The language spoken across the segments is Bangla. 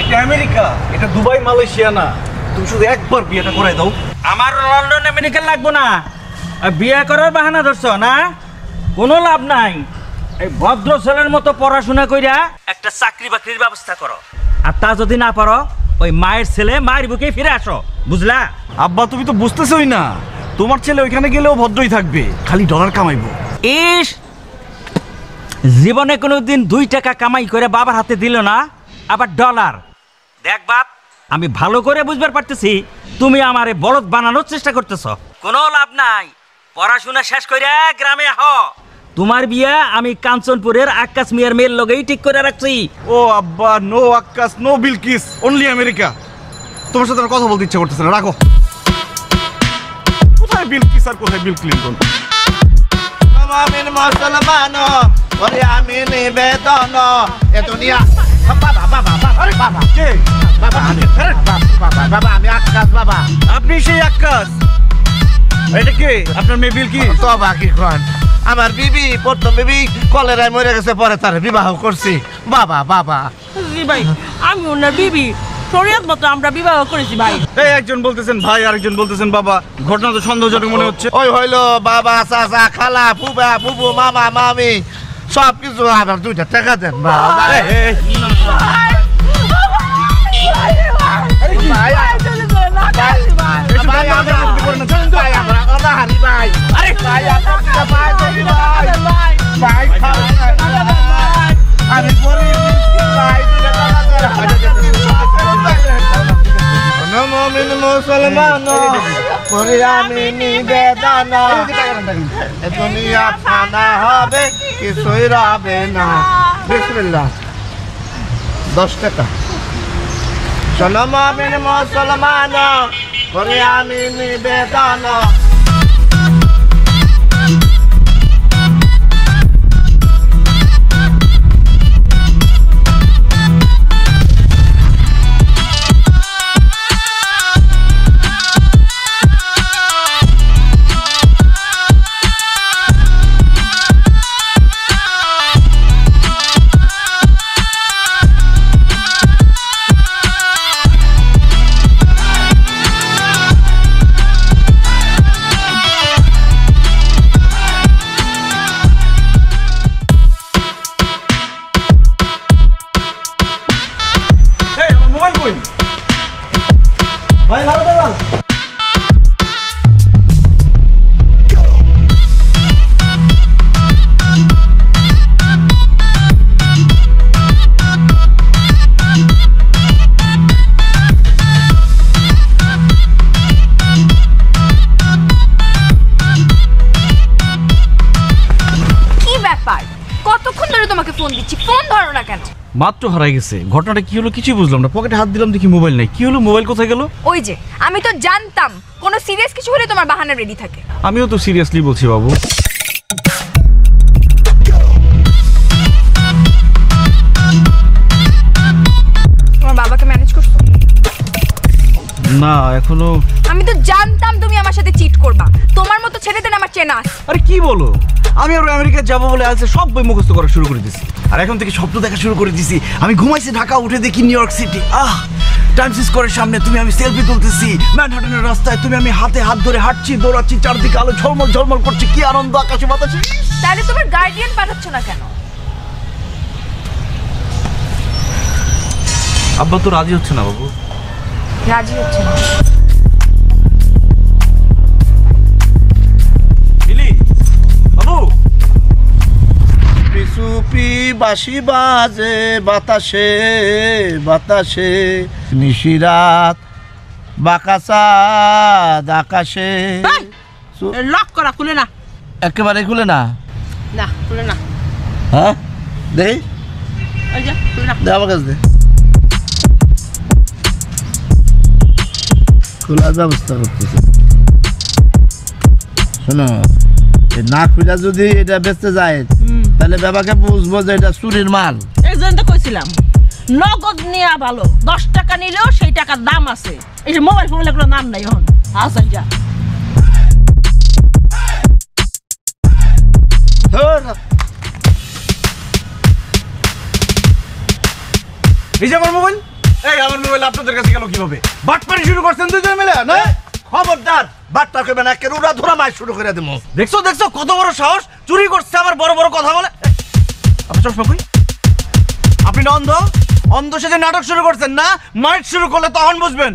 এটা আমেরিকা, এটা দুবাই মালয়েশিয়া না। তুমি শুধু একবার বিয়েটা করে দাও। আমার লন্ডন আমেরিকা লাগবো না, বিয়ে করার বাহানা ধরছো না, কোনো লাভ নাই। এই ভদ্র ছেলের মতো পড়াশোনা কইরা একটা চাকরি বাকরির ব্যবস্থা করো, আর তা যদি না পারো ওই মায়ের ছেলে মায়ের বুকে ফিরে আসো, বুঝলা? আব্বা তুমি তো বুঝতেছই না, তোমার ছেলে ওইখানে গেলেও ভদ্রই থাকবে, খালি ডলার কামাইবো। ইস, জীবনে কোনোদিন 2 টাকা কামাই করে বাবার হাতে দিল না, আবার ডলার। দেখ বাপ, আমি ভালো করে বুঝবার পারতেছি তুমি আমারে বলদ বানানোর চেষ্টা করতেছ। কোনো লাভ নাই, পড়াশোনা শেষ করে গ্রামে আহ। তোমার বিয়া আমি কাঞ্চনপুরের আকাশ মিয়ার মেয়ের লগেই ঠিক করে রাখছি। ও আব্বা, নো আকাশ, নো বিলকিস, অনলি আমেরিকা। তোমার সাথে আর কথা বলতে ইচ্ছা করতেছে না, রাখো। কোথায় বিলকিস আর কোথায় বিল ক্লিনটন? আমিন মুসলমান ওরে আমি নিবেদন এ দুনিয়া। বাবা বাবা বাবা, আরে বাবা কে? বাবা আমি বাবা বাবা আমি আকাশ বাবা। আপনি সেই আকাশ? এটা কে? আপনার মেয়ে বিলকিস? তো বাকি কোন আমার বিবি, প্রথম বিবি কলেরায় মরে গেছে, পরে তার বিবাহ করছি। বাবা বাবা জি ভাই, আমি ওনার বিবি, শরীয়ত মতো আমরা বিবাহ করেছি ভাই। এই একজন বলতেছেন ভাই, আরেকজন বলতেছেন বাবা। ঘটনা তো সন্দেহজনক মনে হচ্ছে। ওই হইলো বাবা, চাচা, খালা, ফুবা, ফুবু, মামা, মামি, সব কিছু। আবার 2 টাকা দেন বাবা। মুসলমান করে আমি নিবেদন দুনিয়া ফানা হবে, কিছুই রবে না। বিসমিল্লাহ। 10 টাকা। শোনো মুমিন মুসলমান করে আমি নিবেদন। ভাই ভালো দাঁড়ান। কি ব্যাপার, কতক্ষণ ধরে তোমাকে ফোন দিচ্ছি, ফোন ধরো না কেন? মাত্র হারাই গেছে। ঘটনাটা কি হলো কিছুই বুঝলাম না। পকেটে হাত দিলাম, দেখি মোবাইল নাই। কি হলো, মোবাইল কোথায় গেল? ওই যে, আমি তো জানতাম কোনো সিরিয়াস কিছু হলে তোমার বাহানা রেডি থাকে। আমিও তো সিরিয়াসলি বলছি বাবু। তোমার বাবাকে ম্যানেজ করছো? না এখনো। আমি তো জানতাম তুমি আমার সাথে চিট করবা, তোমার মতো ছেলেদের আমার চেনা আছে। আরে কি বলো, আমি আর আমেরিকা যাবো বলে আজ সব বই মুখস্থ করা শুরু করে দিয়েছি, আর এখন থেকে স্বপ্ন দেখা শুরু করে দিয়েছি। আমি ঘুমাইছি ঢাকা, উঠে দেখি নিউ ইয়র্ক সিটি। টাইমস স্কোয়ারের সামনে তুমি আমি সেলফি তুলতেছি, ম্যানহাটনের রাস্তায় তুমি আমি হাতে হাত ধরে হাঁটছি, দৌড়াচ্ছি, চারদিকে আলো ঝলমল ঝলমল করছে, কি আনন্দ আকাশে বাতাসে। তাহলে তোমার গার্ডিয়ান পাঠাচ্ছ না কেন? আব্বা তো রাজি হচ্ছে না বাবু। রাজি হচ্ছে না? বাবু পিসুপি বাঁশি বাজে বাতাসে বাতাসে, নিশিরাত বাকাসাদ আকাশে। লক করা, খুলে না। একেবারে খুলে না? না খুলে না। হ্যাঁ দেই, ওই যে খুলে না। দে আমার কাছে দে, খোলার ব্যবস্থা করতেছে। শোনো, না খুলে যদি এটা বেচতে যায় তাহলে বাবাকে বুঝবো যে এটা চুরির মাল। এই জন্য তো কইছিলাম নগদ নেওয়া ভালো, 10 টাকা নিলেও সেই টাকার দাম আছে। এই যে মোবাইল ফোন কোনো নাম নাই এখন। আচ্ছা যা। এই যে আমার মোবাইল। এই আমার মোবাইল আপনাদের কাছে গেল কিভাবে? বাটপারি শুরু করছেন দুইজন মিলে না? খবরদার বাট্টা করবে না, একের উড়া ধরা মাছ শুরু করে দেবো। দেখছো দেখছো কত বড় সাহস, চুরি করছে আবার বড় বড় কথা বলে। আপনি চশমা কই? আপনি না অন্ধ? অন্ধ সেজে নাটক শুরু করছেন না? মাইট শুরু করলে তখন বুঝবেন।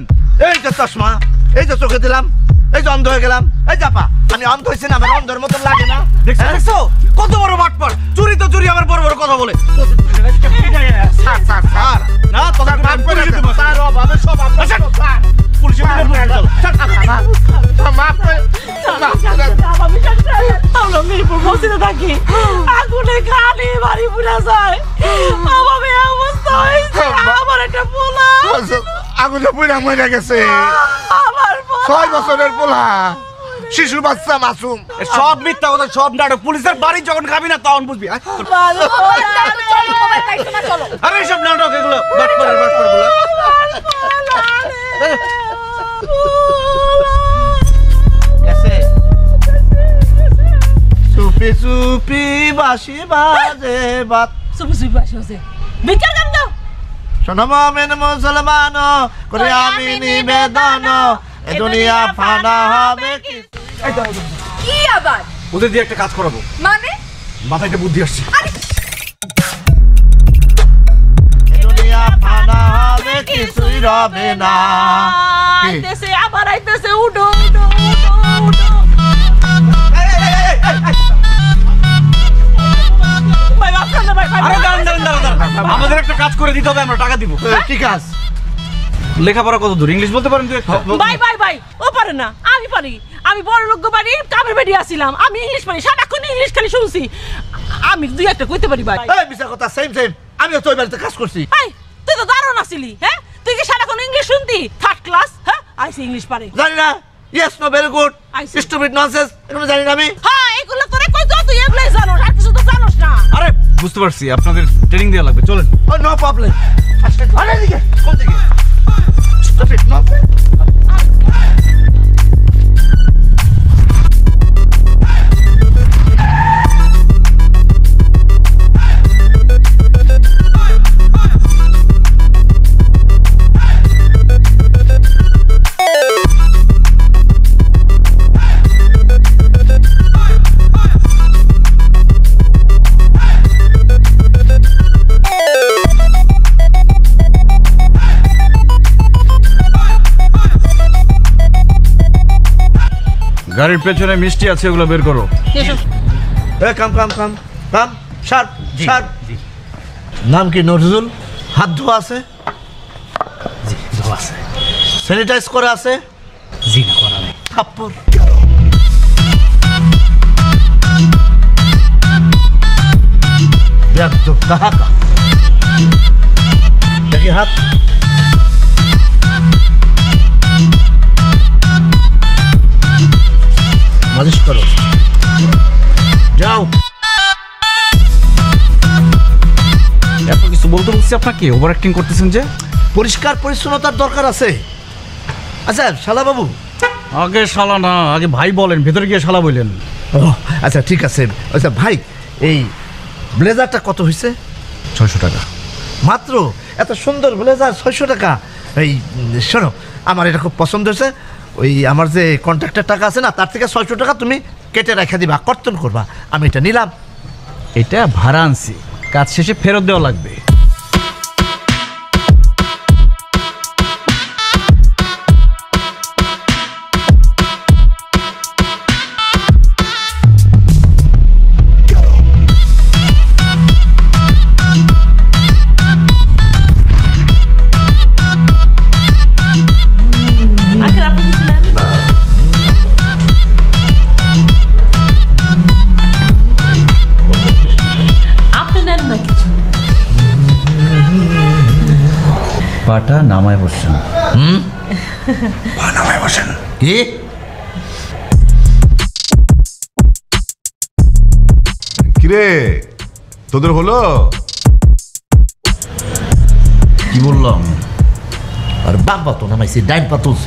এই যে চশমা, এই যে চোখে দিলাম, এই যে অন্ধ হয়ে গেলাম। এই জাপা, আমি অন্ধ হয়েছি না, আমার অন্ধের মতন লাগে না? দেখছো দেখছো কত বড় বাটপার, চুরি তো চুরি আবার বড় বড় কথা বলে। স্যার স্যার স্যার, না তোকে মাফ করে দিতে পারছি। স্যার অভাবে সব আপনার স্যার, পুলিশে স্যার, মাফ করে আমরা মিরপুর মসজিদে থাকি, আগুনে খালি বাড়ি পুড়ে যায়, আমার এই অবস্থা হয়েছে। আমার একটা পোলা, আগুনে পুড়ে মরে গেছে। আমার পোলা 6 বছরের পোলা, শিশু বাচ্চা মাসুম। সব মিথ্যা কথা, সব নাটক। পুলিশের বাড়ি যখন খাবি না তখন বুঝবি। চলো মোবাইল পাইছো না, চলো। আরে সব নাটক এগুলো, বাটপারের বাটপারগুলো। গেছে চুপি চুপি বাঁশি বাজে বাত। সুবি সুবি বাসে আছে, বিচার কাম দাও। শোনো মোমেন মুসলমান, করে আমি নিবেদন, এ দুনিয়া ফানা হবে কি। কি আবার? ওদের দিয়ে একটা কাজ করাবো, মানে মাথায় একটা বুদ্ধি আসছে। এ দুনিয়া ফানা হবে, কিছুই রবে না। কি? আইতেছে, আবার আইতেছে, উঠো উঠো উঠো উঠো। ভাই আপনার না ভাই, আরে দাঁড়ান দাঁড়ান দাঁড়ান দাঁড়ান। আমাদের একটা কাজ করে দিতে হবে, আমরা টাকা দিব। কি কাজ? লেখাপড়া কত দূর? ইংলিশ বলতে পারেন তুই? ভাই ভাই ভাই, ও পারে না, আমি পারি। আমি বড় লোক বাড়ি কামের বেরিয়ে আসছিলাম, আমি ইংলিশ পারি, সারাক্ষণ ইংলিশ খালি শুনছি। আমি দুই একটা কইতে পারি ভাই। এই মিছা কথা, সেম সেম, আমিও তো ওই বাড়িতে কাজ করছি। এই তুই তো দারুণ আসিলি, হ্যাঁ? তুই কি সারাক্ষণ ইংলিশ শুনতি? থার্ড ক্লাস, হ্যাঁ? আইসি ইংলিশ পারে। জানি না, yes no very good, I see. Stupid nonsense, এগুলো জানি না আমি। হ্যাঁ, এগুলো তোরে কই তো, তুই এগুলাই জানোস, আর কিছু তো জানোস না। আরে বুঝতে পারছি, আপনাদের ট্রেনিং দেওয়া লাগবে, চলেন। ও নো প্রবলেম। আরে দিকে, কোন দিকে? Stupid nonsense. গাড়ির পেছনে মিষ্টি আছে, ওগুলো বের করো। কাম কাম কাম কাম, শার্প শার্প। নাম কি? নজরুল। হাত ধোয়া আছে? জি ধোয়া আছে। স্যানিটাইজ করা আছে? জি না করা নেই। থাপ্পড়। একদম কাহা কা দেখি হাত। মালিশ করো, যাও। এত কিছু বলতে বলছি আপনাকে, ওভার অ্যাক্টিং করতেছেন যে। পরিষ্কার পরিচ্ছন্নতার দরকার আছে। আচ্ছা শালা বাবু। আগে শালা না, আগে ভাই বলেন, ভেতরে গিয়ে শালা বললেন। ও আচ্ছা ঠিক আছে। আচ্ছা ভাই, এই ব্লেজারটা কত হয়েছে? 600 টাকা মাত্র? এত সুন্দর ব্লেজার 600 টাকা? এই শোনো, আমার এটা খুব পছন্দ হয়েছে। ওই আমার যে কন্ট্রাক্টের টাকা আছে না, তার থেকে 600 টাকা তুমি কেটে রেখে দিবা, কর্তন করবা। আমি এটা নিলাম। এটা ভাড়া আনছি, কাজ শেষে ফেরত দেওয়া লাগবে। আঙ্কেল আপনি কিছু নেন? আপনি নেন না কিছু? পাটা নামায় বসছেন। নামায় বসেন। কি? কিরে তোদের হলো? কি বললাম? আর বাম পাতো নামাইছি, ডাইন পাতুস।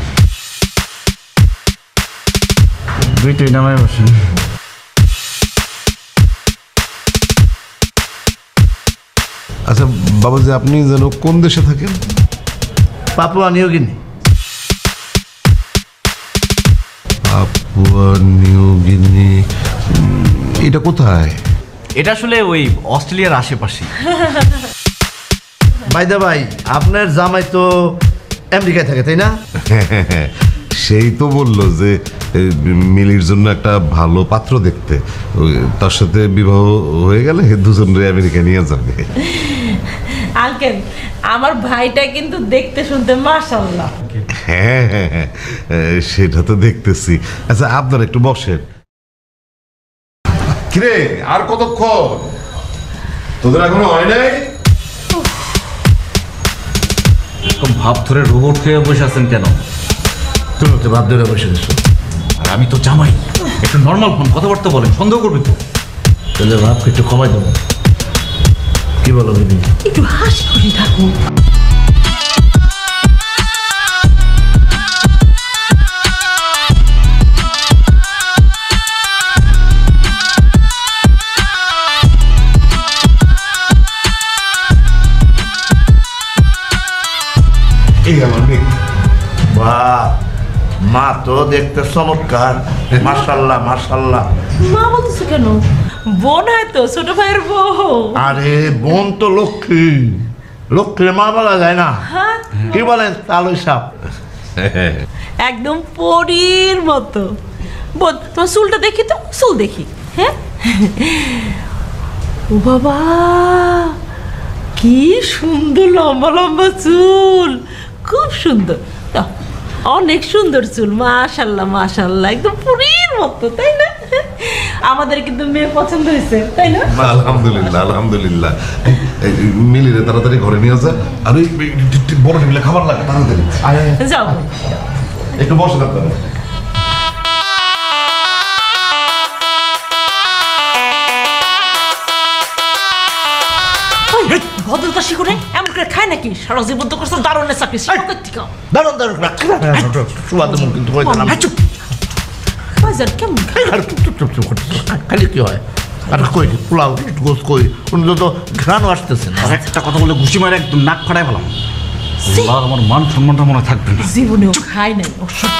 দুইটাই নামায় বসেন। আচ্ছা বাবাজি, আপনি যেন কোন দেশে থাকেন? Papua New Guinea. Papua New Guinea, এটা কোথায়? এটা আসলে ওই অস্ট্রেলিয়ার আশেপাশে। বাই দা ভাই, আপনার জামাই তো আমেরিকায় থাকে তাই না? সেই তো বললো যে মিলির জন্য একটা ভালো পাত্র দেখতে, তার সাথে বিবাহ হয়ে গেলে দুজনে আমেরিকা নিয়ে যাবে। আঙ্কেল, আমার ভাইটা কিন্তু দেখতে শুনতে মাশাআল্লাহ। হ্যাঁ হ্যাঁ হ্যাঁ, সেটা তো দেখতেছি। আচ্ছা আপনার একটু বসেন। কিরে আর কতক্ষণ? তোদের এখনো হয় নাই? এরকম ভাব ধরে রোবট হয়ে বসে আছেন কেন? তুমি তো ভাব ধরে বসে গেছো। আর আমি তো জামাই, একটু নর্মাল ফোন কথাবার্তা বলেন, সন্দেহ করবি তো। তাহলে ভাবকে একটু কমাই দেবো, কি বলো দিদি? একটু হাসি খুশি থাকুন। এই আমার মেয়ে। বাহ, মা তো দেখতে চমৎকার, মাশাল্লাহ মাশাল্লাহ। মা বলতেছো কেন? বোন হয় তো, ছোট ভাইয়ের বউ। আরে বোন তো লক্ষ্মী, লক্ষ্মীর মা বলা যায় না? হ্যাঁ, কি বলেন তালই সাপ? একদম পরীর মতো। বোন, তোমার চুলটা দেখি তো, চুল দেখি। হ্যাঁ, ও বাবা, কি সুন্দর লম্বা লম্বা চুল, খুব সুন্দর। দাও, অনেক সুন্দর চুল, মাশাল্লাহ মাশাল্লাহ, একদম পরীর মতো, তাই না? আমাদের কিন্তু মেয়ে পছন্দ হয়েছে, তাই না? আলহামদুলিল্লাহ আলহামদুলিল্লাহ। মিলিরে তাড়াতাড়ি ঘরে নিয়ে যা, আর ওই বড় টেবিলে খাবার লাগে তাড়াতাড়ি। যাও। একটু বসে থাকতে হবে। ভদ্রতা শিখুনে এমন করে খায় নাকি? সারা জীবন তো করছে দারুণের চাকরি, দারুন দারুন, সুবাদ মুখ কিন্তু হয়ে গেলাম। কেমন খালি কি হয়? আর কই পোলাও গোস কই, অন্তত ঘ্রাণও আসতেছে না। আর একটা কথা বলে ঘুষি মারে একদম নাক ফাটাই ফেলাম। আমার মান সম্মানটা মনে থাকবে না। জীবনেও খায় নাই, অসুখ।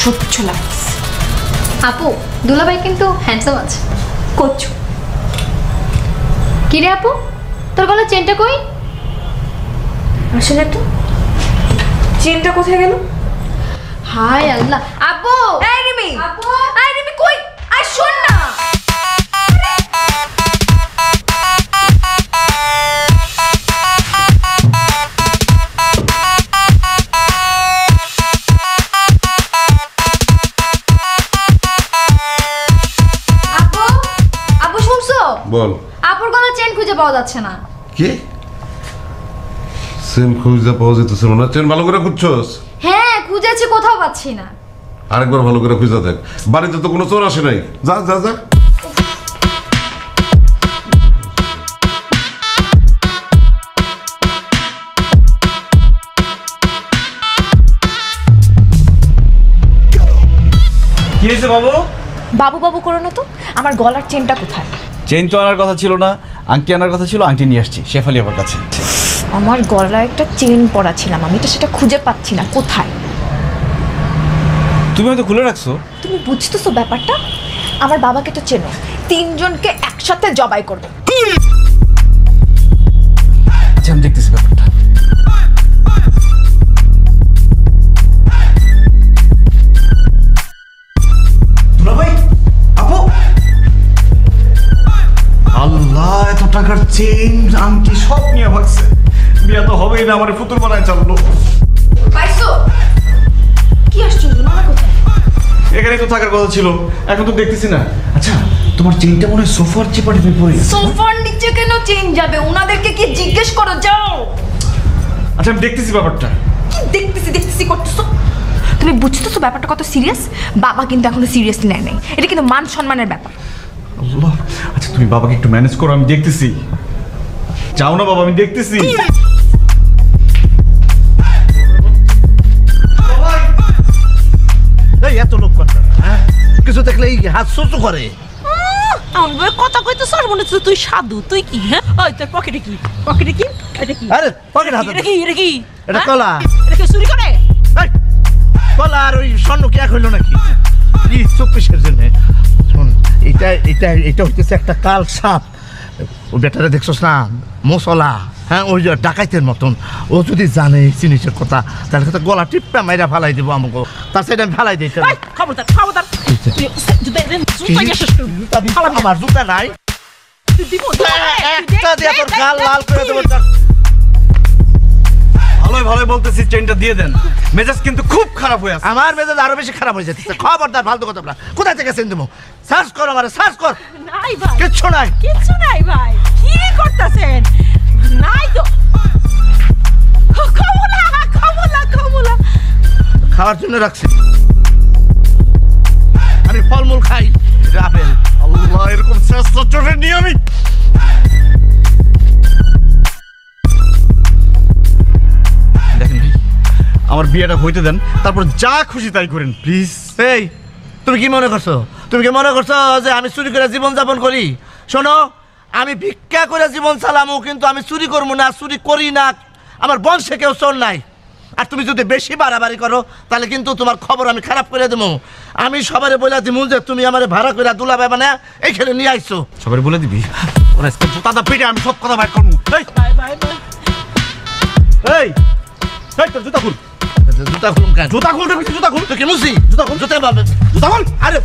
সহ্য লাগছে। আপু, দুলাভাই কিন্তু হ্যান্ডসাম আছে। কচ্ছু। কিরে আপু, তোর গলার চেনটা কই? আসলে তো চেনটা কোথায় গেল? হায় আল্লাহ। আপু, এই রিমি, আপু, এই রিমি কই? আই শোন না। বল। আপুর গলার চেন খুঁজে পাওয়া যাচ্ছে না। কি চেন খুঁজে পাওয়া যেতেছে না? চেন ভালো করে খুঁজছস? হ্যাঁ, খুঁজেছি, কোথাও পাচ্ছি না। আরেকবার ভালো করে খুঁজে দেখ। বাড়িতে তো কোনো চোর আসে নাই। যা যা যা। কি হয়েছে বাবু? বাবু বাবু করো না তো, আমার গলার চেনটা কোথায়? চেইন তো আনার কথা ছিল না, আংটি আনার কথা ছিল, আংটি নিয়ে আসছি শেফালি আপার কাছে। আমার গলায় একটা চেন পরা ছিলাম, আমি তো সেটা খুঁজে পাচ্ছি না, কোথায়? তুমি হয়তো খুলে রাখছো। তুমি বুঝতেছো ব্যাপারটা? আমার বাবাকে তো চেনো, তিনজনকে একসাথে জবাই করবে। আচ্ছা আমি দেখতেছি ব্যাপারটা। আল্লাহ, এত টাকার চেইন আংটি সব নিয়ে ভাগছে। বিয়া তো হবেই না, আমার পুতুল বানায় চাললো। পাইছো? কি আশ্চর্য, না কোথায়? এখানেই তো থাকার কথা ছিল, এখন তো দেখতেছি না। আচ্ছা, তোমার চেইনটা মনে হয় সোফার চিপাটি তুমি পড়ে গেছে। সোফার নিচে কেন চেন যাবে? ওনাদেরকে কি জিজ্ঞেস করো, যাও। আচ্ছা আমি দেখতেছি ব্যাপারটা। কি দেখতেছি দেখতেছি করতেছো? তুমি বুঝতেছো ব্যাপারটা কত সিরিয়াস? বাবা কিন্তু এখনো সিরিয়াসলি নেয় নাই, এটা কিন্তু মান সম্মানের ব্যাপার। আল্লাহ, আচ্ছা তুমি বাবাকে একটু ম্যানেজ করো, আমি দেখতেছি। যাও না বাবা, আমি দেখতেছি। এই এত লোক কথা, হ্যাঁ? কিছু দেখলে এই হাত সোচো করে। এমন ভাবে কথা কইতেছ মনে হচ্ছে তুই সাধু। তুই কি হ্যাঁ? ওই তোর পকেটে কি? পকেটে কি? এটা কি? আরে পকেট হাতে এটা কি? এটা কি? এটা হ্যাঁ? কলা। এটা কি চুরি করে? এই, কলা আর ওই স্বর্ণ কি এক হইলো নাকি? প্লিজ চুপ কিসের জন্য? শোন, এটা হচ্ছে একটা কাল সাপ। ও বেটারে দেখছস না, মশলা, হ্যাঁ ওই যে ডাকাইতের মতন। ও যদি জানে এই জিনিসের কথা তাহলে তো গলা টিপটা মাইরা ফালাই দেবো আমাকে। তার সাইড আমি ফালাই দিই। এই, খবরদার খবরদার। তুই জুতা দেন, জুতা নিয়ে শেষ করবি। আমার জুতা নাই, তুই দিব, দিব না। একটা দিয়ে তোর গাল লাল করে দেবো। ভালোই বলতেছি, চেনটা দিয়ে দেন। মেজাজ কিন্তু খুব খারাপ হয়ে আছে। আমার মেজাজ আরো বেশি খারাপ হয়ে যাচ্ছে। খবরদার ফালতু কথা বলা। কোথায় থেকে সেন দেবো? সার্চ কর, আমারে সার্চ কর। নাই ভাই, কিচ্ছু নাই। কিচ্ছু নাই ভাই। কি করতেছেন? নাই তো। কমলা, কমলা, কমলা। খাওয়ার জন্য রাখছি। আমি ফলমূল খাই। এটা আপেল। আল্লাহ, এরকম শ্রেষ্ঠ চোরের নিয়ে আমি দেখেন ভাই, আমার বিয়েটা হইতে দেন, তারপর যা খুশি তাই করেন প্লিজ। এই, তুমি কি মনে করছো? তুমি কি মনে করছো যে আমি চুরি করে জীবন যাপন করি? শোনো, আমি ভিক্ষা করে জীবন চালামু, কিন্তু আমি চুরি করবো না, চুরি করি না। আমার বংশে কেউ চোর নাই। আর তুমি যদি বেশি বাড়াবাড়ি করো তাহলে কিন্তু তোমার খবর আমি খারাপ করে দেবো। আমি সবারে বলে দিমু যে তুমি আমার ভাড়া করে দুলাভাই মানে এইখানে নিয়ে আইছো। সবাই বলে দিবি, ওরা আজকে জুতাটা পেটে আমি সব কথা বাইর করবো। Bye bye bye. এই তোর জুতা খুল। জুতা খুলুম কেন? জুতা খুল, জুতা খুল। তুই কি মুসি? জুতা খুল। জুতা পাবে। জুতা খুল। আরে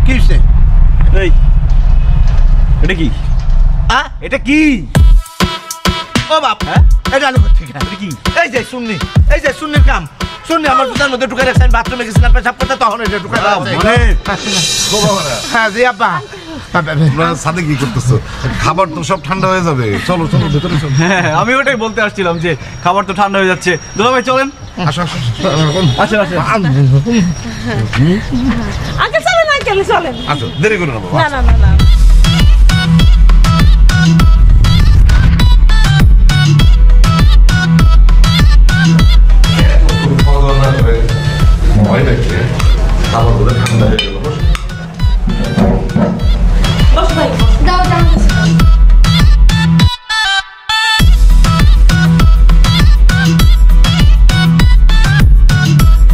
কি হইছে? এই এটা কি? এটা কি? ও বাপ, হ্যাঁ? এটা আলো কোথা থেকে? এটা কি? এই যে সুন্নি, এই যে সুন্নির কাম। সুন্নি আমার জুতার মধ্যে ঢুকাই রাখছেন, বাথরুমে গেছিলাম পেশাব করতে, তখন এটা ঢুকাই রাখছে। মানে হ্যাঁ জি আব্বা। তোমরা সাথে কি করতেছো? খাবার তো সব ঠান্ডা হয়ে যাবে। চলো চলো ভেতরে চলো। হ্যাঁ, আমি ওটাই বলতে আসছিলাম যে খাবার তো ঠান্ডা হয়ে যাচ্ছে। দুলাভাই চলেন। আসো আসো আসেন আসেন। আঙ্কেল চলেন, আঙ্কেল চলেন। আসো, দেরি করে নেবো। না না না না। ঠান্ডা হয়ে গেল। বস ভাই। দাও দাও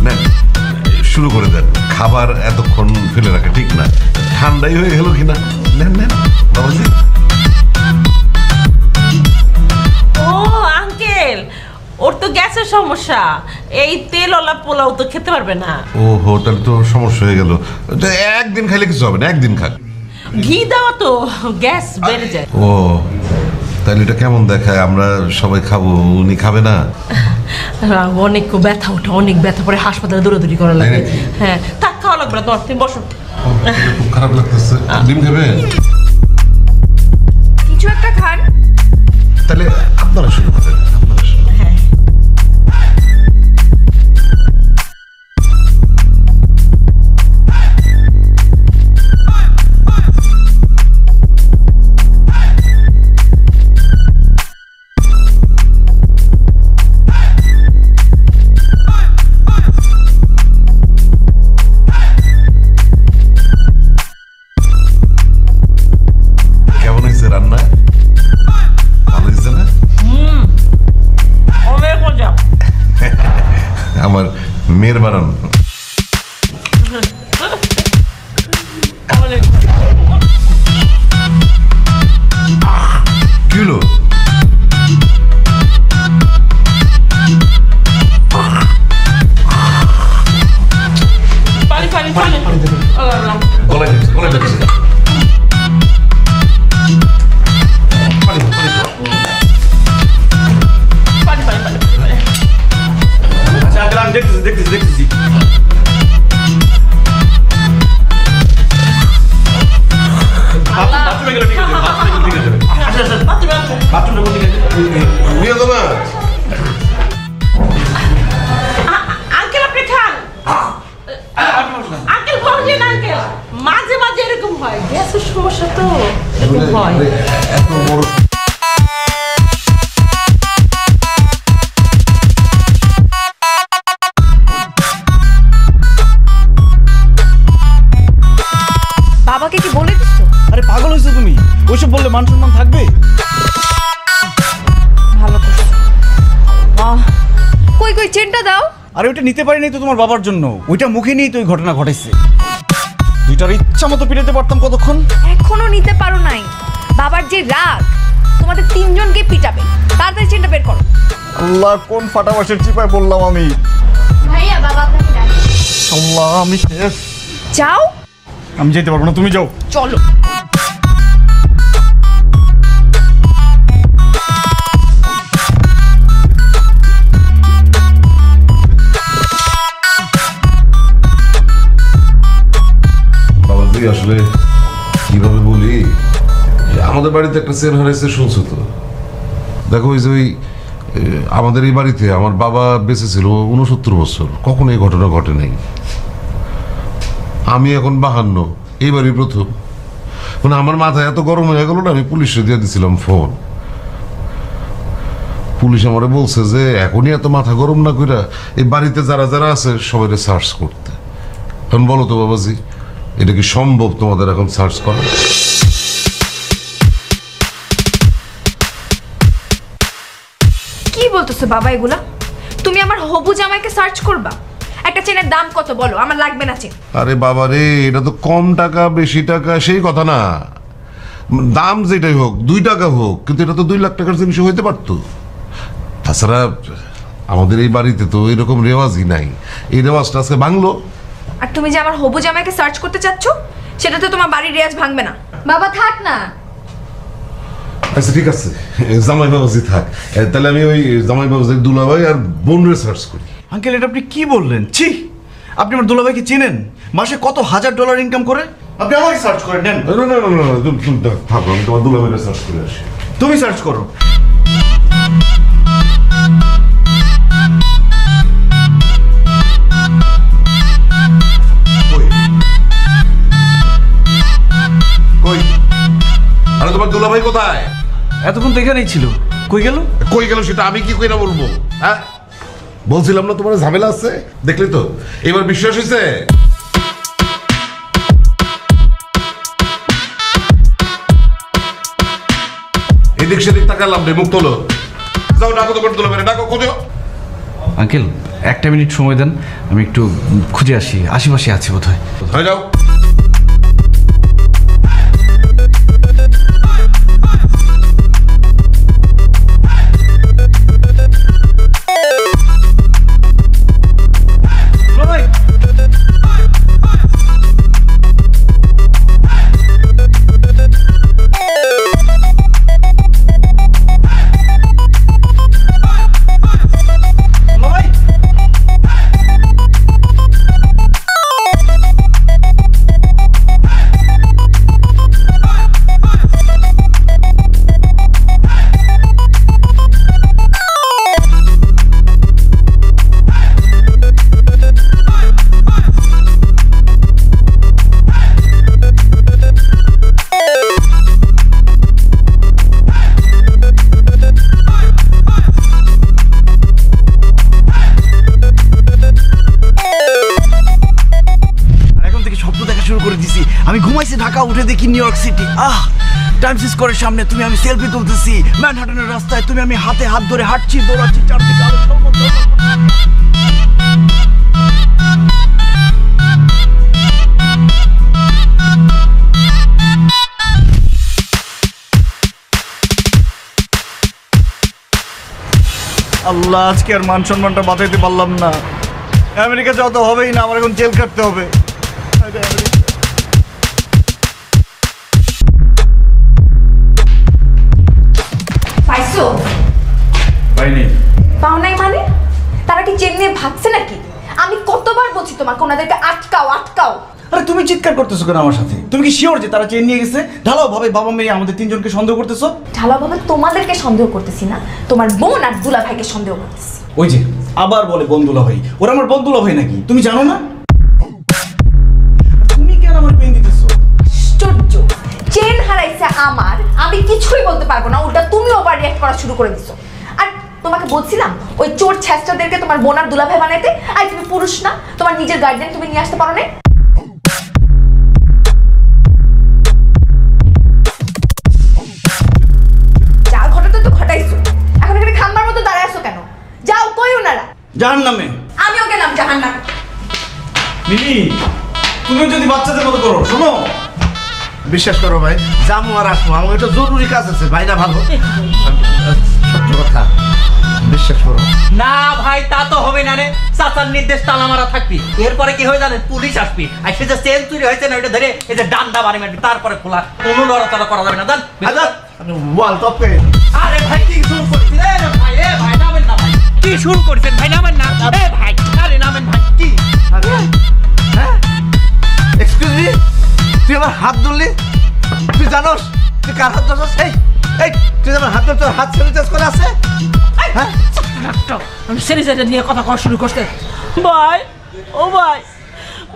নেন, শুরু করে দেন। খাবার এতক্ষণ ফেলে রাখা ঠিক না, ঠান্ডাই হয়ে গেল কিনা। নেন নেন বাবাজি। ও আঙ্কেল, ওর তো গ্যাসের সমস্যা। এই তেলওয়ালা পোলাও তো খেতে পারবে না। ও হো, তাহলে তো সমস্যা হয়ে গেল। একদিন খাইলে কিছু হবে না, একদিন খাক। ঘি দেওয়া তো গ্যাস বেড়ে যায়। ও তাহলে এটা কেমন দেখায়? আমরা সবাই খাবো, উনি খাবে না? অনেক ব্যথা ওঠে, অনেক ব্যথা পরে হাসপাতালে দৌড়াদৌড়ি করা লাগে। নাকি? হ্যাঁ, থাক খাওয়া লাগবে না তোমার, তুমি বসো। খুব খারাপ লাগতেছে। ডিম খাবে? কিছু একটা খান। তাহলে আপনারা শুরু করেন। আপনারা শুরু করেন। হ্যাঁ। কেমন হয়েছে রান্না? ভালো হয়েছে না? অনেক মজা। আমার মেয়ের বানানো। অনেক কি হলো? পানি পানি পানি। গলায় লেগেছে, গলায় লেগেছে। পানি দাও, পানি দাও। পানি পানি পানি। আচ্ছা আঙ্কেল, আমি দেখতেছি। বাথরুমে গেলে ঠিক আছে, বাথরুমে গেলে ঠিক আছে। আচ্ছা আচ্ছা, বাথরুমে আছে। বাথরুমে কোন দিকে? নিয়ে যাও না। আঙ্কেল আপনি খান। আঙ্কেল বললেন আঙ্কেল, মাঝে মাঝে এরকম হয়, গ্যাসের সমস্যা তো এরকম হয়। এত বড় আরে পাগল হয়েছো তুমি? ওইসব বললে মান সম্মান থাকবে? ভালো করছো। কই কই চেনটা দাও। আরে ওইটা নিতে পারিনি তো তোমার বাবার জন্য, ওইটা মুখে নিয়েই তো ওই ঘটনা ঘটেছে। দুইটার ইচ্ছা মতো পিটাতে পারতাম কতক্ষণ। এখনো নিতে পারো নাই। বাবার যে রাগ তোমাদের তিনজনকে পিটাবে। তাড়াতাড়ি চেনটা বের করো। আল্লাহ, কোন ফাটাবাসের চিপায় বললাম আমি। ভাইয়া বাবা আপনাকে ডাকে। আল্লাহ, আমি শেষ। যাও। আমি যেতে পারবো না, তুমি যাও। চলো। বাবাজি আসলে কিভাবে বলি, আমাদের বাড়িতে একটা চেন হারাইছে শুনছো তো। দেখো ওই যে ওই আমাদের এই বাড়িতে আমার বাবা বেঁচে ছিল 69 বছর, কখনো এই ঘটনা ঘটে নাই। আমি এখন 52, এইবারই প্রথম। মানে আমার মাথায় এত গরম হয়ে গেল না, আমি পুলিশে দিয়ে দিছিলাম ফোন। পুলিশ আমারে বলছে যে এখনই এত মাথা গরম না কইরা এই বাড়িতে যারা যারা আছে সবাই সার্চ করতে। এখন বলো তো বাবাজি, এটা কি সম্ভব তোমাদের এখন সার্চ করা? কি বলতেছো বাবা এগুলা? তুমি আমার হবু জামাইকে সার্চ করবা? একটা চেনের দাম কত বলো, আমার লাগবে না চেন। আরে বাবা রে, এটা তো কম টাকা বেশি টাকা সেই কথা না, দাম যেটাই হোক 2 টাকা হোক, কিন্তু এটা তো 2 লাখ টাকার জিনিস হইতে পারতো। তাছাড়া আমাদের এই বাড়িতে তো এরকম রেওয়াজই নাই, এই রেওয়াজটা আজকে ভাঙলো। আর তুমি যে আমার হবু জামাইকে সার্চ করতে চাচ্ছ, সেটা তো তোমার বাড়ির রেয়াজ ভাঙবে না। বাবা থাক না। আচ্ছা ঠিক আছে, জামাই বাবাজি থাক। তাহলে আমি ওই জামাই বাবাজির দুলাভাই আর বোনরে সার্চ করি। আঙ্কেল, এটা আপনি কি বললেন? ছি, আপনি আমার দুলাভাইকে চেনেন? মাসে কত $1000 ইনকাম করে। আপনি আমাকে সার্চ করে নেন। না না না না, তুমি থাকো, আমি তোমার দুলাভাইরে সার্চ করে আসি। তুমি সার্চ করো। কই আরে তোমার দুলাভাই কোথায়? এতক্ষণ তো এখানেই ছিল, কই গেল? কই গেল সেটা আমি কি কইরা বলবো? হ্যাঁ, বলছিলাম না তোমার ঝামেলা আছে, দেখলি তো এবার বিশ্বাস হয়েছে। এদিক সেদিক তাকালাম রে, মুখ তোলো। যাও ডাকো তোমার দুলাভাইরে, ডাকো, খোঁজো। আঙ্কেল, 1 মিনিট সময় দেন, আমি একটু খুঁজে আসি, আশেপাশে আছে বোধহয়। হয়ে যাও। আমি ঘুমাইছি ঢাকা, উঠে দেখি নিউ ইয়র্ক সিটি। টাইমস স্কোয়ারের সামনে তুমি আমি সেলফি তুলতেছি, ম্যানহাটনের রাস্তায় তুমি আমি হাতে হাত ধরে হাঁটছি, দৌড়াচ্ছি, চারদিকে আলো ঝলমল ঝলমল। আল্লাহ, আজকে আর মান সম্মানটা বাঁচাইতে পারলাম না। আমেরিকা যাওয়া তো হবেই না, আমার এখন জেল কাটতে হবে। পাইছো? পাইনি। পাও নাই মানে? তারা কি চেন নিয়ে ভাবছে নাকি? আমি কতবার বলছি তোমাকে ওনাদেরকে আটকাও আটকাও। আরে তুমি চিৎকার করতেছো কেন আমার সাথে? তুমি কি শিওর যে তারা চেন নিয়ে গেছে? ঢালাও ভাবে বাবা মেয়ে আমাদের তিনজনকে সন্দেহ করতেছো। ঢালাওভাবে তোমাদেরকে সন্দেহ করতেছি না, তোমার বোন আর দুলা ভাইকে সন্দেহ করতেছি। ওই যে আবার বলে বন্ধুলা ভাই, ওরা আমার বন্ধুলা ভাই নাকি তুমি জানো না? তুমি কেন আমার পেন দিতেছো? আশ্চর্য, চেন হারাইছে আমার, আমি কিছুই বলতে পারবো না, উল্টা তুমি ওভার রিঅ্যাক্ট করা শুরু করে দিছো। আর তোমাকে বলছিলাম ওই চোর ছেঁচড়াদেরকে তোমার বোন আর দুলা ভাই বানাইতে। আর তুমি পুরুষ না, তোমার নিজের গার্ডিয়ান তুমি নিয়ে আসতে পারো না? জাহান্নামে। আমিও গেলাম জাহান্নামে। মিলি, তুমি যদি বাচ্চাদের মতো করো, শোনো। বিশ্বাস করো ভাই, জামু আর আসমু, আমার একটা জরুরি কাজ আছে। ভাইরা ভালো, সত্য কথা, বিশ্বাস করো। না ভাই, তা তো হবে না রে। চাচার নির্দেশ তালা মারা থাকবি, এরপরে কি হয়ে জানে, পুলিশ আসবি, আর সে যে চেন চুরি হয়েছে না, ওইটা ধরে এই যে ডান্ডা বাড়ি মারবি, তারপরে খোলা, কোনো লড়াচড়া করা যাবে না। জান আমি ওয়াল টপকে। আরে ভাই কি শুরু করছেন? ভাই ভাই নামেন না ভাই, কি শুরু করছেন ভাই? নামেন না ভাই, আরে নামেন ভাই। কি হ্যাঁ, এক্সকিউজ মি, তুই আমার হাত ধরলি? তুই জানোস তুই কার হাত ধরছিস? এই এই, তুই আমার হাত ধর, তোর হাত স্যানিটাইজ করে আছে? হ্যাঁ, আমি স্যানিটাইজার নিয়ে কথা কওয়া শুরু করতে। ভাই, ও ভাই,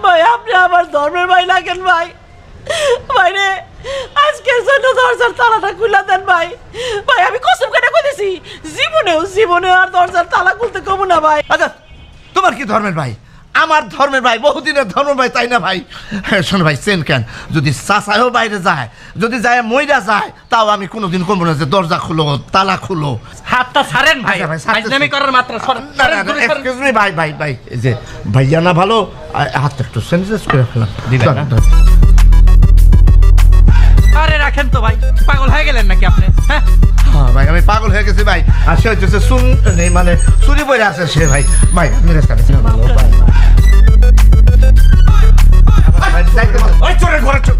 ভাই আপনি আমার ধর্মের ভাই লাগেন ভাই। ভাই রে, আজকের জন্য দরজার তালাটা খুলে দেন ভাই। ভাই আমি কসম করে কইতেছি, জীবনেও আর দরজার তালা খুলতে কমু না ভাই। আচ্ছা, তোমার কি ধর্মের ভাই? আমার ধর্মের ভাই, বহুদিনের ধর্মের ভাই, তাই না ভাই? শোনো ভাই, সেন কেন যদি চাচাও বাইরে যায়, যদি যায় মইরা যায়, তাও আমি কোনোদিন কমবো না যে দরজা খুলো, তালা খুলো। হাতটা ছাড়েন ভাই, আচ্ছা ভাই, ছাড়তেছি। ফাইজলামি করার মাত্র না, না, না, excuse me, ভাই ভাই ভাই, এই যে ভাইয়া না ভালো, হাতটা একটু স্যানিটাইজ করে ফেলাম। দিবেন না? আরে রাখেন তো ভাই, পাগল হয়ে গেলেন নাকি আপনি? হ্যাঁ হ্যাঁ ভাই, আমি পাগল হয়ে গেছি ভাই। আর সে হচ্ছে শুন নেই, মানে চুরি বইরে আছে সে ভাই। ভাই মেরে চোরের ঘরে চোর।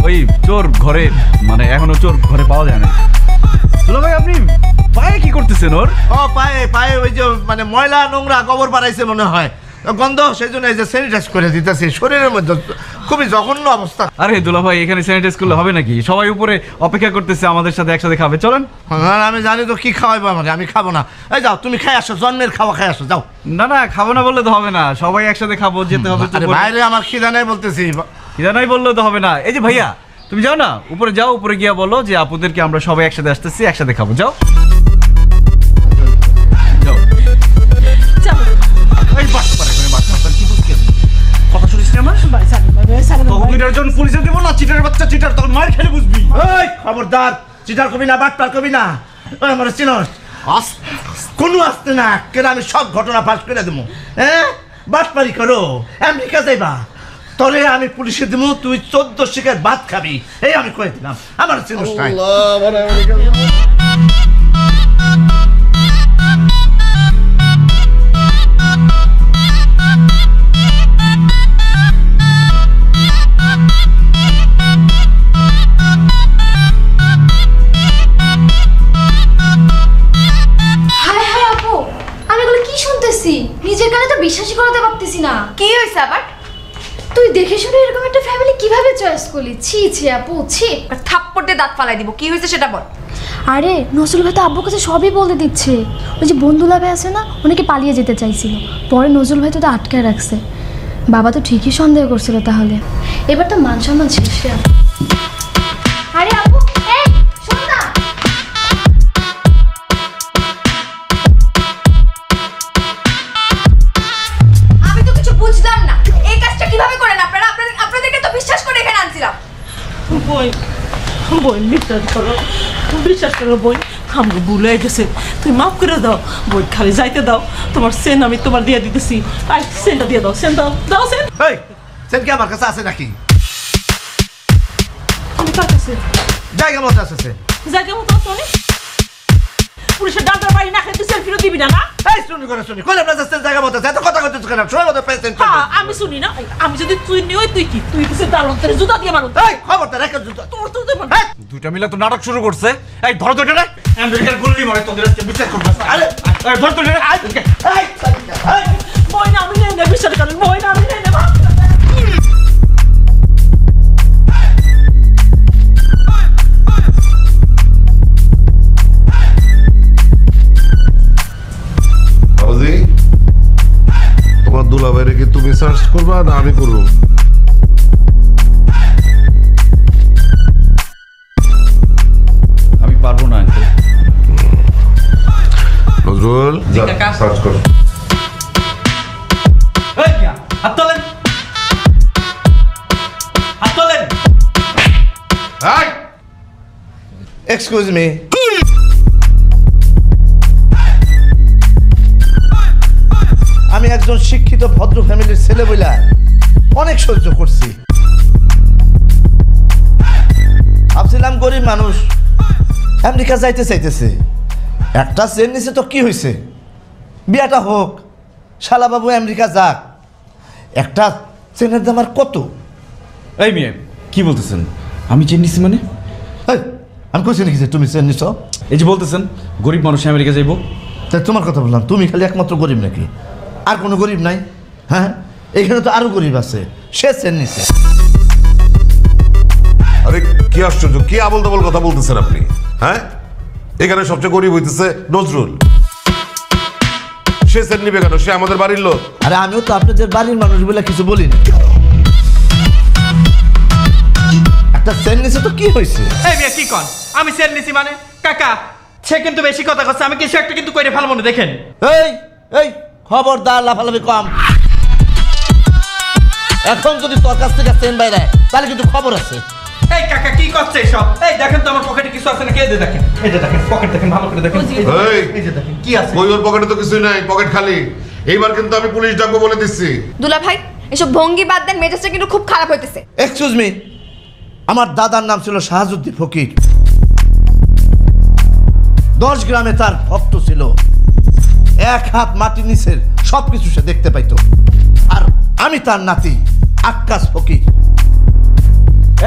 ওই চোর ঘরে, মানে এখনো চোর ঘরে পাওয়া যায় না। দুলা ভাই, আপনি পায়ে কি করতেছেন ওর? ও পায়ে পায়ে ওই যে মানে ময়লা নোংরা গোবর বাড়াইছে মনে হয়, গন্ধ, সেই জন্য এই যে স্যানিটাইজ করে দিতেছি। শরীরের মধ্যে খুবই জঘন্য অবস্থা। আরে দুলা ভাই, এখানে স্যানিটাইজ করলে হবে নাকি? সবাই উপরে অপেক্ষা করতেছে আমাদের সাথে একসাথে খাবে, চলেন। হ্যাঁ, আমি জানি তো কি খাওয়াইবো আমাকে, আমি খাবো না। এই যাও, তুমি খাই আসো, জন্মের খাওয়া খাই আসো, যাও। না না, খাবো না বললে তো হবে না, সবাই একসাথে খাবো, যেতে হবে তো। আরে বাইরে আমার খিদা নাই বলতেছি। খিদা নাই বললেও তো হবে না। এই যে ভাইয়া, তুমি যাও না, উপরে যাও, উপরে গিয়া বলো যে আপুদেরকে আমরা সবাই একসাথে আসতেছি, একসাথে খাবো, যাও যাও। চলো এই বাস পারে করে বাস পারে, কি বুঝছিস? কথা শুনিস না আমার? ভাই, সালাম ভাই, সালাম তখন ভাই। দুইটার জন্য পুলিশে দেবো না, চিটার বাচ্চা চিটার, তখন মার খেলে বুঝবি। এই খবরদার, চিটার কবি না, বাটপার কবি না। ওই আমার চিনস কোনো আসতে না, কেন আমি সব ঘটনা ফাঁস করে দেবো। হ্যাঁ, বাটপারি করো, আমেরিকা যাইবা, তলে আমি পুলিশে দেবো, তুই 14 শিকার ভাত খাবি, এই আমি কয়ে দিলাম। আমার চিনস নাই। হায় হায় আপু, আমি এগুলো কি শুনতেছি? নিজের কানে তো বিশ্বাসই করতে পারতেছি না। কি হয়েছে আবার? তুই দেখে শুনে এরকম একটা ফ্যামিলি কিভাবে চয়েস করলি? ছি ছি আপু, ছি। আর থাপ্পড় দিয়ে দাঁত ফালাই দিব। কি হয়েছে সেটা বল। আরে নজরুল ভাই তো আব্বুর কাছে সবই বলে দিচ্ছে। ওই যে বন্ধুলা ভাই আছে না, উনাকে পালিয়ে যেতে চাইছিল, পরে নজরুল ভাই তো আটকায় রাখছে। বাবা তো ঠিকই সন্দেহ করছিল, তাহলে এবার তো মান সম্মান শেষ। আরে আপু, এই শোন না। আমি তো কিছু বুঝলাম না, এই কাজটা কিভাবে করেন আপনারা? আপনাদেরকে তো বিশ্বাস করে এখানে আনছিলাম। বই বই বিশ্বাস করো বই, আমাকে ভুল হয়ে গেছে, তুই মাফ করে দাও বই। খালি যাইতে দাও, তোমার সেন আমি তোমার দিয়ে দিতেছি। আই সেনটা দিয়ে দাও, সেন দাও, দাও সেন। এই সেন কি আমার কাছে আছে নাকি? তুমি কার কাছে? জায়গা মতো আছে। জায়গা মতো আছে অনেক। পুলিশের ডাক্তার বাড়ি না খেয়ে তুই সেলফিও দিবি না না? এই শুনি করে শুনি, কইলে আপনার কাছে জায়গা মতো আছে, এত কথা কইতেছ কেন? সময় মতো পেশেন্ট। হ্যাঁ, আমি শুনি না। আমি যদি তুই নিয়ে তুই কি, তুই কিছু দালন্তের জুতা দিয়ে মারো। এই খবরটা রেখে জুতো তোর তুই মার। দুইটা মিলে তো নাটক শুরু করছে। এই ধর তো এটা, আমেরিকার গুল্লি মারে, তোদের আজকে বিশ্বাস করবে। আরে এই ধর তো এটা। এই বই না, আমি নেই না, বিশ্বাস করেন বই না, আমি নেই না। বাবাজি, তোমার দুলাভাইরে কি তুমি সার্চ করবা না আমি করবো? আমি পারবো না আঙ্কেল। নজরুল যা, কাকা। সার্চ কর। এই মিয়া, হাত তোলেন, হাত তোলেন। এক্সকিউজ মি, আমি একজন শিক্ষিত ভদ্র ফ্যামিলির ছেলে বইলা অনেক সহ্য করছি। ভাবছিলাম গরিব মানুষ আমেরিকা যাইতে চাইতেছে, একটা চেন নিছে তো কি হয়েছে, বিয়াটা হোক, শালাবাবু আমেরিকা যাক। একটা চেনের দাম আর কত? এই মেয়ে কি বলতেছেন? আমি চেন নিছি মানে? এই, আমি কইছি নাকি যে তুমি চেন নিছ? এই যে বলতেছেন গরিব মানুষ আমেরিকা যাইব। তাই তোমার কথা বললাম, তুমি খালি একমাত্র গরিব নাকি? আর কোনো গরিব নাই? হ্যাঁ, এখানে তো আরো গরিব আছে, সে চেন নিছে। আরে কি আশ্চর্য, কি আবল তাবল কথা বলতেছেন আপনি? হ্যাঁ, এখানে সবচেয়ে গরিব হইতেছে নজরুল। সে চেন নিবে কেন? সে আমাদের বাড়ির লোক। আরে আমিও তো আপনাদের বাড়ির মানুষ বলে কিছু বলি না। একটা চেন নিছে তো কি হয়েছে? এই মেয়ে কি কন? আমি সেল নিছি মানে? কাকা সে কিন্তু বেশি কথা কচ্ছে, আমি কিছু একটা কিন্তু কইরে ফেলবো না, দেখেন। এই এই খবরদার, লাফালাফি কম। এখন যদি তোর কাছ থেকে চেন বাইরে তাহলে কিন্তু খবর আছে। এই কাকা কি করছে সব? এই দেখেন তো আমার পকেটে কিছু আছে নাকি? এই যে দেখেন, এই যে দেখেন পকেট দেখেন, ভালো করে দেখেন। এই যে দেখেন কি আছে। ওই ওর পকেটে তো কিছুই নাই, পকেট খালি। এইবার কিন্তু আমি পুলিশ ডাকবো বলে দিচ্ছি। দুলা ভাই এসব ভঙ্গি বাদ দেন, মেজাজটা কিন্তু খুব খারাপ হইতেছে। এক্সকিউজ মি, আমার দাদার নাম ছিল শাহাজুদ্দিন ফকির। 10 গ্রামে তার ভক্ত ছিল। এক হাত মাটির নিচের সবকিছু সে দেখতে পাইতো। আর আমি তার নাতি আক্কাস ফকির।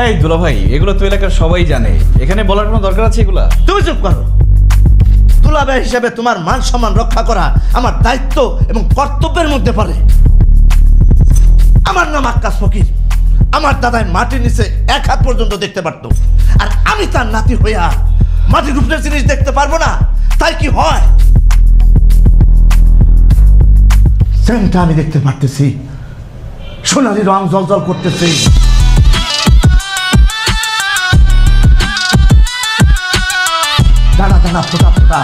এই দুলা ভাই, এগুলো তো এলাকার সবাই জানে, এখানে বলার কোনো দরকার আছে এগুলা? তুমি চুপ করো। দুলাভাই হিসাবে তোমার মান সম্মান রক্ষা করা আমার দায়িত্ব এবং কর্তব্যের মধ্যে পড়ে। আমার নাম আক্কাস ফকির। আমার দাদাই মাটির নিচে 1 হাত পর্যন্ত দেখতে পারতো, আর আমি তার নাতি হইয়া মাটির উপরের জিনিস দেখতে পারবো না, তাই কি হয়? চেনটা আমি দেখতে পারতেছি, সোনালি রং জলজল করতেছে। দানা দানা ফোটা ফোটা।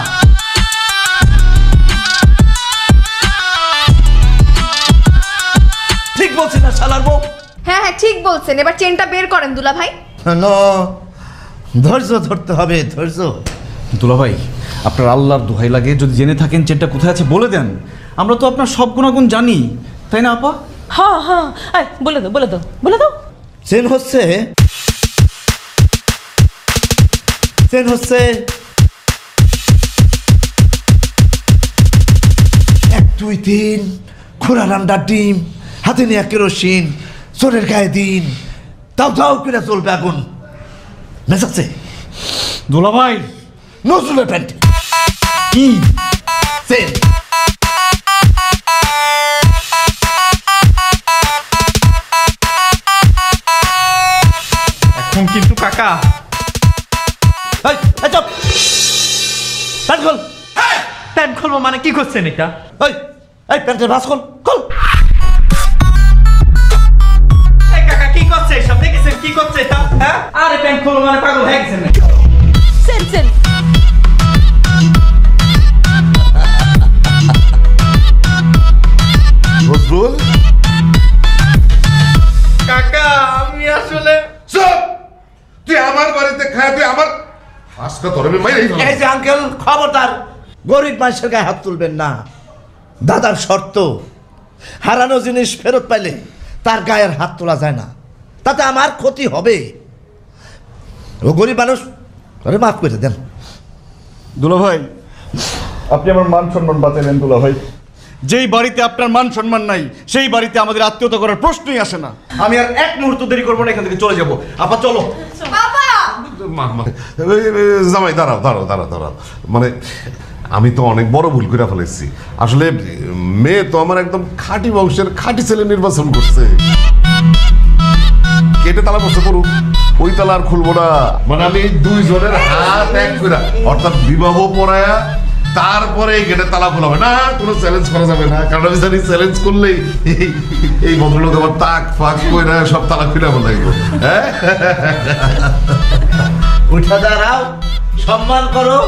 ঠিক বলছি না শালার বউ? হ্যাঁ হ্যাঁ ঠিক বলছেন, এবার চেনটা বের করেন দুলা ভাই। ধৈর্য ধরতে হবে, ধৈর্য। দুলা ভাই, আপনার আল্লাহর দোহাই লাগে, যদি জেনে থাকেন চেনটা কোথায় আছে বলে দেন। আমরা তো আপনার সব গুণাগুণ জানি, তাই না আপা? হ্যাঁ হ্যাঁ, এই বলে দাও বলে দাও বলে দাও। চেন হচ্ছে 1 2 3 খোরা রান্ডার ডিম, হাতে নিয়ে কেরোসিন, চোরের গায়ে দিন, দাও দাও করে চলবে আগুন। মেজাচ্ছে দুলা ভাই, নজরুলের প্যান্ট কি চেন। এখন কিন্তু কাকা এই, এই চুপ! প্যান্ট খোল। প্যান্ট খুলবো মানে? কি করছেন এটা? এই প্যান্টের ভাঁজ খোল, খোল। এই কাকা কি করছে এসব? দেখেছেন কি করছে এটা? হ্যাঁ, আরে প্যান্ট খুলবো মানে পাগল হয়ে গেছেন নাকি? চেন চেন নজরুল, কাকা আমি আসলে চুপ! তুই আমার বাড়িতে খায়, তুই আমার আজকে তোর আমি মাইরেই ফেলবো। এই যে আঙ্কেল, খবরদার, গরিব মানুষের গায়ে হাত তুলবেন না। দাদার শর্ত, হারানো জিনিস ফেরত পাইলে তার গায়ের হাত তোলা যায় না, তাতে আমার ক্ষতি হবে। ও গরিব মানুষ, আরে মাফ করে দেন। দুলা ভাই, আপনি আমার মান সম্মান বাঁচালেন দুলা ভাই। যেই বাড়িতে আপনার মান সম্মান নাই, সেই বাড়িতে আমাদের আত্মীয়তা করার প্রশ্নই আসে না। আমি আর 1 মুহূর্ত দেরি করবো না, এখান থেকে চলে যাবো। আপা চলো। বাবা জামাই দাঁড়াও দাঁড়াও দাঁড়াও দাঁড়াও, মানে আমি তো অনেক বড় ভুল করে ফেলেছি। আসলে মেয়ে তো আমার একদম খাঁটি বংশের খাঁটি ছেলে নির্বাচন করছে। কেটে তালা বসে করুক, ওই তালা আর খুলবো না। মানে আমি 2 জনের হাত এক করে, অর্থাৎ বিবাহ পড়ায়া তারপরে এই গেটে তালা খোলা হবে না, কোনো চ্যালেঞ্জ করা যাবে না। কারণ আমি জানি চ্যালেঞ্জ করলেই এই ভদ্রলোক আমার তাক ফাঁক করে সব তালা খুলে আমার লাগবে। হ্যাঁ, উঠা দাঁড়াও, সম্মান করো।